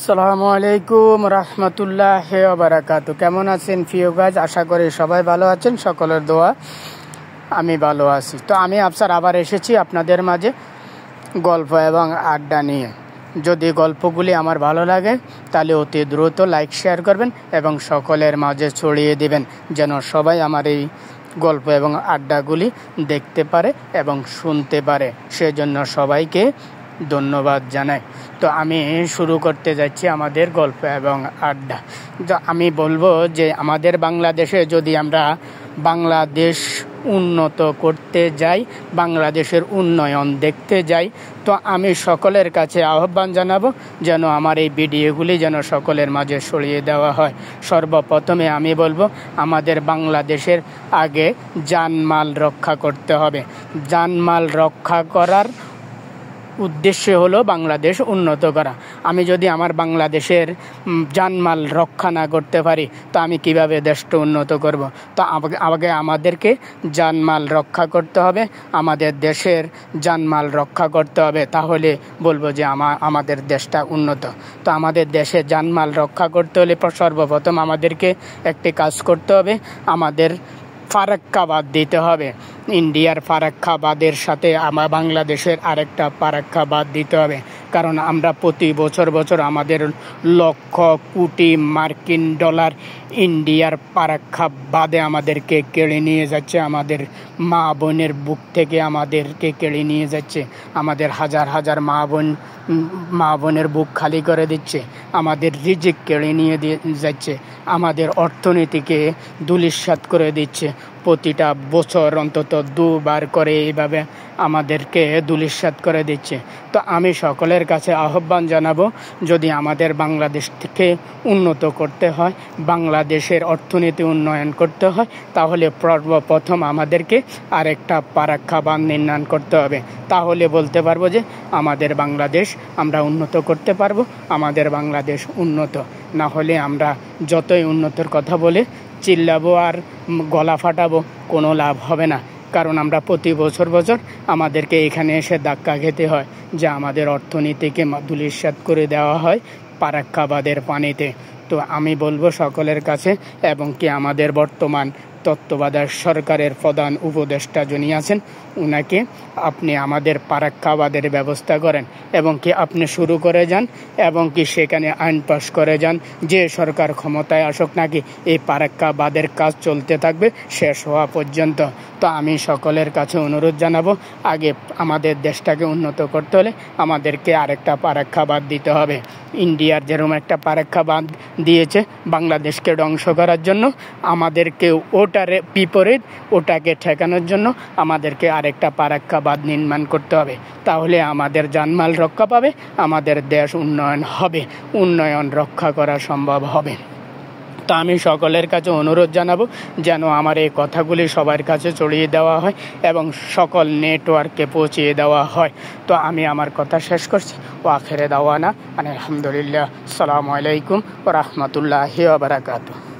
আসসালামু আলাইকুম রহমতুল্লাহি ওয়া বারাকাতুহু। কেমন আছেন প্রিয় গাইজ? আশা করি সবাই ভালো আছেন। সকলের দোয়া আমি ভালো আছি। তো আমি আফসার আবার এসেছি আপনাদের মাঝে গল্প এবং আড্ডা নিয়ে। যদি গল্পগুলি আমার ভালো লাগে তাহলে অতি দ্রুত লাইক শেয়ার করবেন এবং সকলের মাঝে ছড়িয়ে দিবেন, যেন সবাই আমার এই গল্প এবং আড্ডাগুলি দেখতে পারে এবং শুনতে পারে। সেজন্য সবাইকে ধন্যবাদ জানাই। তো আমি শুরু করতে যাচ্ছি আমাদের গল্প এবং আড্ডা। আমি বলবো যে আমাদের বাংলাদেশে যদি আমরা বাংলাদেশ উন্নত করতে যাই, বাংলাদেশের উন্নয়ন দেখতে যাই, তো আমি সকলের কাছে আহ্বান জানাবো যেন আমার এই ভিডিওগুলি যেন সকলের মাঝে ছড়িয়ে দেওয়া হয়। সর্বপ্রথমে আমি বলবো আমাদের বাংলাদেশের আগে জানমাল রক্ষা করতে হবে। জানমাল রক্ষা করার উদ্দেশ্য হলো বাংলাদেশ উন্নত করা। আমি যদি আমার বাংলাদেশের জানমাল রক্ষা না করতে পারি তো আমি কিভাবে দেশটা উন্নত করব? তো আগে আমাদেরকে জানমাল রক্ষা করতে হবে, আমাদের দেশের জানমাল রক্ষা করতে হবে, তাহলে বলবো যে আমাদের দেশটা উন্নত। তো আমাদের দেশে জানমাল রক্ষা করতে হলে সর্বপ্রথম আমাদেরকে একটি কাজ করতে হবে, আমাদের ফারাক্কা বাঁধ দিতে হবে। ইন্ডিয়ার ফারাক্কা বাঁধের সাথে আমার বাংলাদেশের আরেকটা ফারাক্কা বাঁধ দিতে হবে, কারণ আমরা প্রতি বছর আমাদের লক্ষ কোটি মার্কিন ডলার ইন্ডিয়ার ফারাক্কা বাঁধে আমাদেরকে কেড়ে নিয়ে যাচ্ছে, আমাদের মা বোনের বুক থেকে আমাদেরকে কেড়ে নিয়ে যাচ্ছে, আমাদের হাজার হাজার মা বোনের বুক খালি করে দিচ্ছে, আমাদের রিজিক কেড়ে নিয়ে যাচ্ছে, আমাদের অর্থনীতিকে ধূলিসাৎ করে দিচ্ছে। প্রতিটা বছর অন্তত দুবার করে এইভাবে আমাদেরকে ধূলিসাৎ করে দিচ্ছে। তো আমি সকলের কাছে আহ্বান জানাবো, যদি আমাদের বাংলাদেশ থেকে উন্নত করতে হয়, বাংলাদেশের অর্থনীতি উন্নয়ন করতে হয়, তাহলে সর্বপ্রথম আমাদেরকে আরেকটা ফারাক্কা বাঁধ নির্মাণ করতে হবে। তাহলে বলতে পারবো যে আমাদের বাংলাদেশ আমরা উন্নত করতে পারবো, আমাদের বাংলাদেশ উন্নত। না হলে আমরা যতই উন্নতির কথা বলে চিল্লাবো আর গলা ফাটাবো, কোনো লাভ হবে না। কারণ আমরা প্রতি বছর আমাদেরকে এখানে এসে ধাক্কা খেতে হয় যে আমাদের অর্থনীতিকে ধূলিসাৎ করে দেওয়া হয় ফারাক্কা বাঁধের পানিতে। তো আমি বলবো সকলের কাছে, এবং কি আমাদের বর্তমান তত্ত্বাবধায়ক সরকারের প্রধান উপদেষ্টা যিনি আছেন, উনাকে আপনি আমাদের ফারাক্কা বাঁধের ব্যবস্থা করেন এবং কি আপনি শুরু করে যান এবং কি সেখানে আইন পাস করে যান যে সরকার ক্ষমতায় আসুক নাকি এই ফারাক্কা বাঁধের কাজ চলতে থাকবে শেষ হওয়া পর্যন্ত। তো আমি সকলের কাছে অনুরোধ জানাবো, আগে আমাদের দেশটাকে উন্নত করতে হলে আমাদেরকে আরেকটা ফারাক্কা বাঁধ দিতে হবে। ইন্ডিয়ার যেরকম একটা ফারাক্কা বাঁধ দিয়েছে বাংলাদেশকে ধ্বংস করার জন্য, আমাদেরকে ওটার বিপরীত ওটাকে ঠেকানোর জন্য আমাদেরকে আরেকটা ফারাক্কা বাঁধ নির্মাণ করতে হবে। তাহলে আমাদের জানমাল রক্ষা পাবে, আমাদের দেশ উন্নয়ন হবে, উন্নয়ন রক্ষা করা সম্ভব হবে। তো আমি সকলের কাছে অনুরোধ জানাবো যেন আমার এই কথাগুলি সবার কাছে ছড়িয়ে দেওয়া হয় এবং সকল নেটওয়ার্কে পৌঁছিয়ে দেওয়া হয়। তো আমি আমার কথা শেষ করছি। ও আখেরে দাওয়ানা আলহামদুলিল্লাহ। আসসালামু আলাইকুম ওয়া রাহমাতুল্লাহি ওয়া বারাকাতুহু।